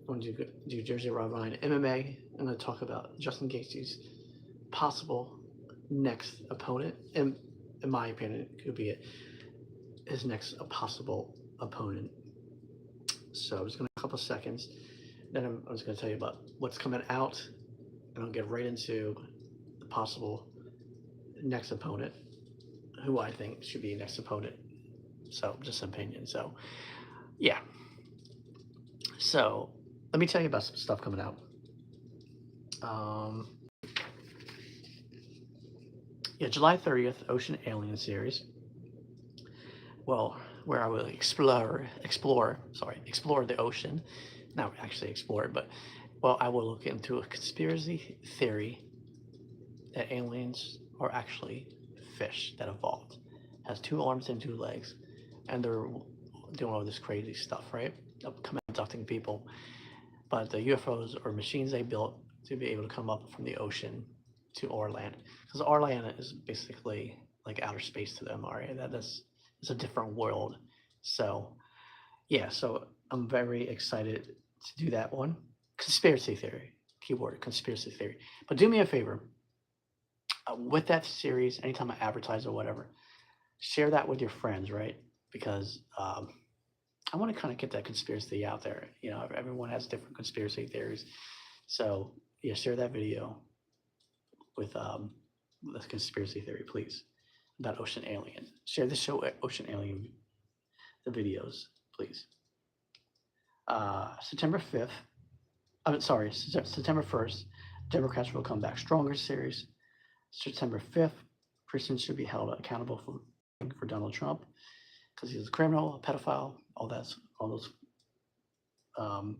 going to do Jersey Rob Ryan MMA. I'm going to talk about Justin Gaethje's possible next opponent, and in my opinion, it could be his next possible opponent. So I'm just going to a couple seconds. Then I'm just going to tell you about what's coming out, and I'll get right into the possible next opponent, who I think should be next opponent. So just an opinion. So yeah. So let me tell you about some stuff coming out. Um, yeah, July 30th, Ocean Alien series. Well, where I will explore the ocean. Not actually explore it, but well, I will look into a conspiracy theory that aliens are actually fish that evolved, has two arms and two legs, and they're doing all this crazy stuff, right? Come abducting people, but the UFOs are machines they built to be able to come up from the ocean to our land, because our land is basically like outer space to them. All right, that is it's a different world. So yeah, so I'm very excited to do that one. Conspiracy theory, keyword conspiracy theory. But do me a favor, with that series, anytime I advertise or whatever, share that with your friends, right? Because I want to kind of get that conspiracy theory out there. You know, everyone has different conspiracy theories. So yeah, share that video with the conspiracy theory, please, about Ocean Alien. Share the show Ocean Alien, the videos, please. September 5th, I'm sorry, September 1st, Democrats will come back stronger series. September 5th, Christians should be held accountable for Donald Trump because he's a criminal, a pedophile, all those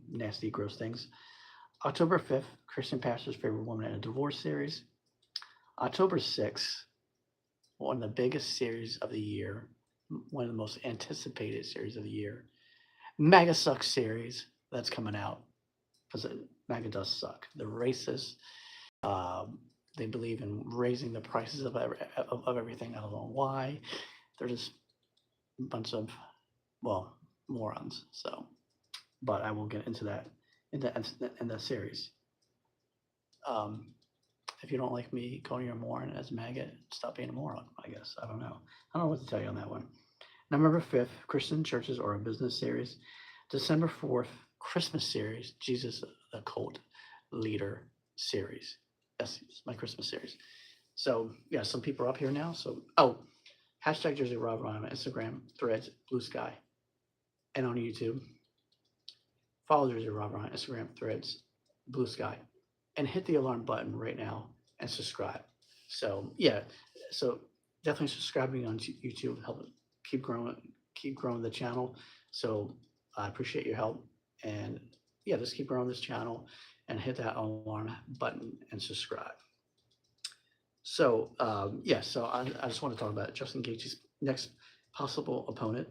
nasty, gross things. October 5th, Christian pastors favor woman in a divorce series. October 6th, one of the biggest series of the year, one of the most anticipated series of the year, MAGA Sucks series that's coming out because MAGA does suck. They're racist. They believe in raising the prices of everything. I don't know why. They're just a bunch of, well, morons. So, but I will get into that in the series. If you don't like me calling you a moron as MAGA, stop being a moron, I guess. I don't know. I don't know what to tell you on that one. November 5th, Christian churches are a business series. December 4th, Christmas series, Jesus the Cult Leader series. That's my Christmas series. So yeah, some people are up here now. So hashtag Jersey Rob on Instagram, Threads, Blue Sky, and on YouTube. Follow Jersey Rob on Instagram, Threads, Blue Sky, and hit the alarm button right now and subscribe. So yeah, so definitely subscribing on YouTube help keep growing the channel. So I appreciate your help, and yeah, just keep growing this channel and hit that alarm button and subscribe. So yeah, so I just want to talk about Justin Gaethje's next possible opponent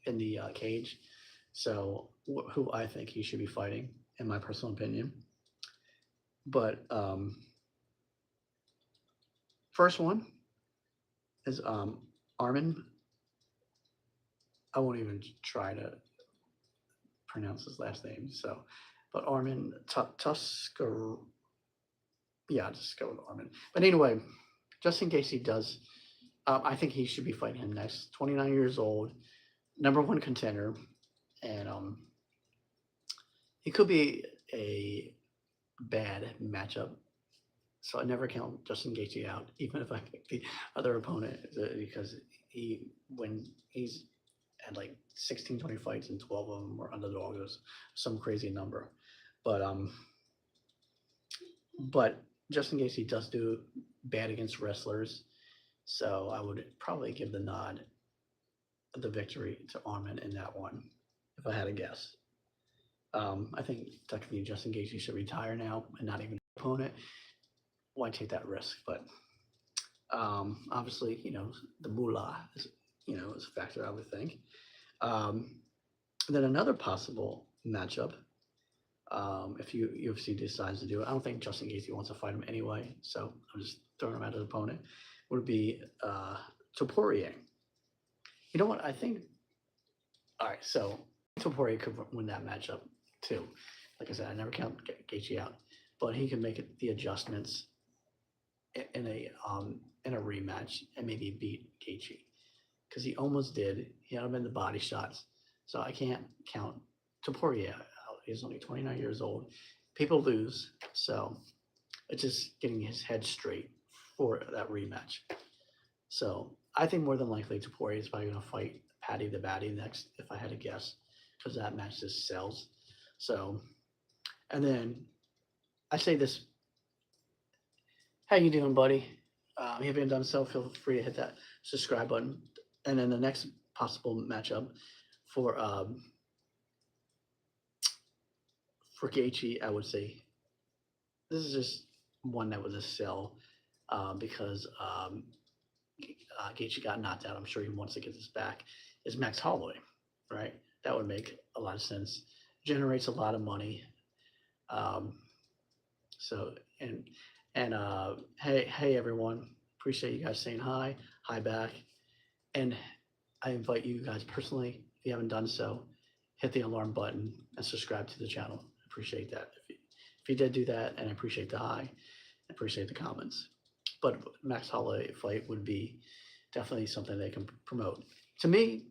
in the cage. So who I think he should be fighting, in my personal opinion. But first one is Armin. I won't even try to pronounce his last name. So, but Armin Tusker. Yeah, just go with Armin. But anyway, Justin Gaethje does. I think he should be fighting him next. 29 years old, #1 contender, and he could be a bad matchup. So I never count Justin Gaethje out, even if I pick the other opponent, because when he's had like 16, 20 fights and 12 of them were underdogs, or some crazy number. But Justin Gaethje does do bad against wrestlers, so I would probably give the nod of the victory to Armin in that one, if I had to guess. I think technically Justin Gaethje should retire now and not even an opponent. Why take that risk? But obviously, the moolah is a factor, I would think. Then another possible matchup, if UFC decides to do it, I don't think Justin Gaethje wants to fight him anyway, so I'm just throwing him out as an opponent, would be Topuria. You know what? I think, all right, so Topuria could win that matchup. too. Like I said, I never count Gaethje out, but he can make the adjustments in a rematch and maybe beat Gaethje because he almost did. He had him in the body shots, so I can't count Topuria out. He's only 29 years old. People lose, so it's just getting his head straight for that rematch. So I think more than likely Topuria is probably going to fight Paddy the Baddy next, if I had to guess, because that match just sells. So, and then I say this: how you doing, buddy? If you haven't done so, feel free to hit that subscribe button. And then the next possible matchup for Gaethje, I would say this is just one that was a sell because Gaethje got knocked out. I'm sure he wants to get this back. Is Max Holloway, right? That would make a lot of sense. Generates a lot of money. Um, so and hey everyone, appreciate you guys saying hi back, and I invite you guys personally, if you haven't done so, hit the alarm button and subscribe to the channel. I appreciate that. If you did do that, and I appreciate the hi, I appreciate the comments. But Max Holloway fight would be definitely something they can promote. To me,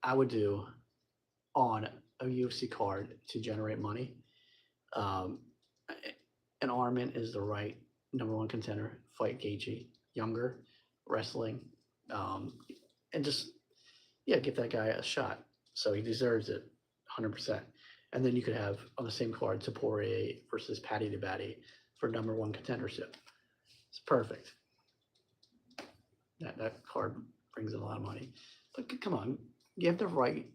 I would do on a UFC card to generate money. Um, an Armin is the right number one contender. Fight Gaethje, younger, wrestling, um, and just give that guy a shot. So he deserves it, 100%. And then you could have on the same card Topuria versus Paddy the Baddy for number one contendership. It's perfect. That card brings in a lot of money. But come on, you have the right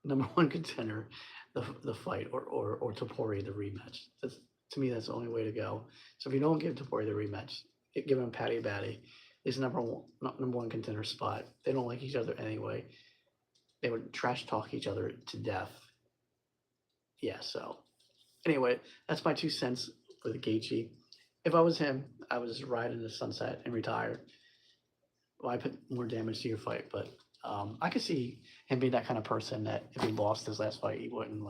number one contender, the fight, or Topuria the rematch. To me, that's the only way to go. So if you don't give Topuria the rematch, give him Paddy Baddy. He's number one contender spot. They don't like each other anyway. They would trash talk each other to death. Yeah, so anyway, that's my 2 cents for the Gaethje. If I was him, I would just ride in the sunset and retire. Why put more damage to your fight? But I could see him being that kind of person that if he lost his last fight, he wouldn't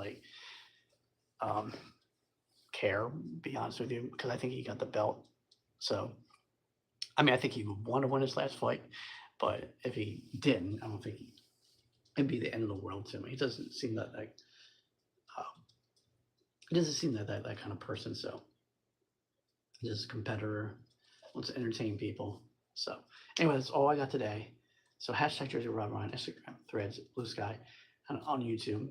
care. Be honest with you, because I think he got the belt. So I mean, I think he would want to win his last fight, but if he didn't, I don't think it'd be the end of the world to me. He doesn't seem that he doesn't seem that kind of person. So just a competitor, wants to entertain people. So anyway, that's all I got today. So hashtag Jersey Rob Ryan, Instagram, Threads, Blue Sky, and on YouTube.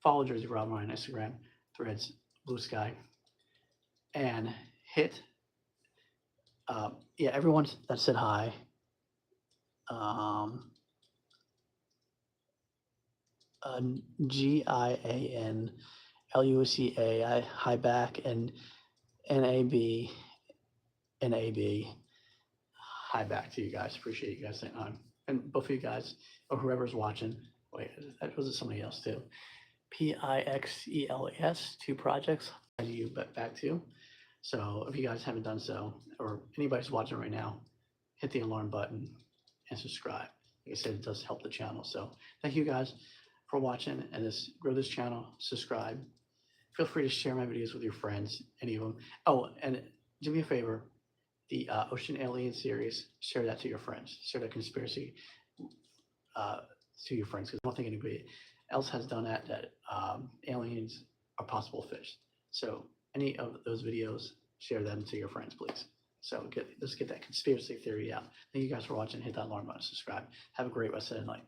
Follow Jersey Rob Ryan, Instagram, Threads, Blue Sky, and hit. Everyone that said hi. GIAN LUCA, hi back, and NAB, hi back to you guys. Appreciate you guys saying hi. And both of you guys, or whoever's watching, wait, that was somebody else too. PIXELS, 2 projects, you back to. So if you guys haven't done so, or anybody's watching right now, hit the alarm button and subscribe. Like I said, it does help the channel. So thank you guys for watching and grow this channel. Subscribe. Feel free to share my videos with your friends, any of them. Oh, and do me a favor, the Ocean Alien series, share that to your friends. Share that conspiracy to your friends, because I don't think anybody else has done that aliens are possible fish. So any of those videos, share them to your friends, please. So let's get that conspiracy theory out. Thank you guys for watching. Hit that alarm button, subscribe. Have a great rest of the night.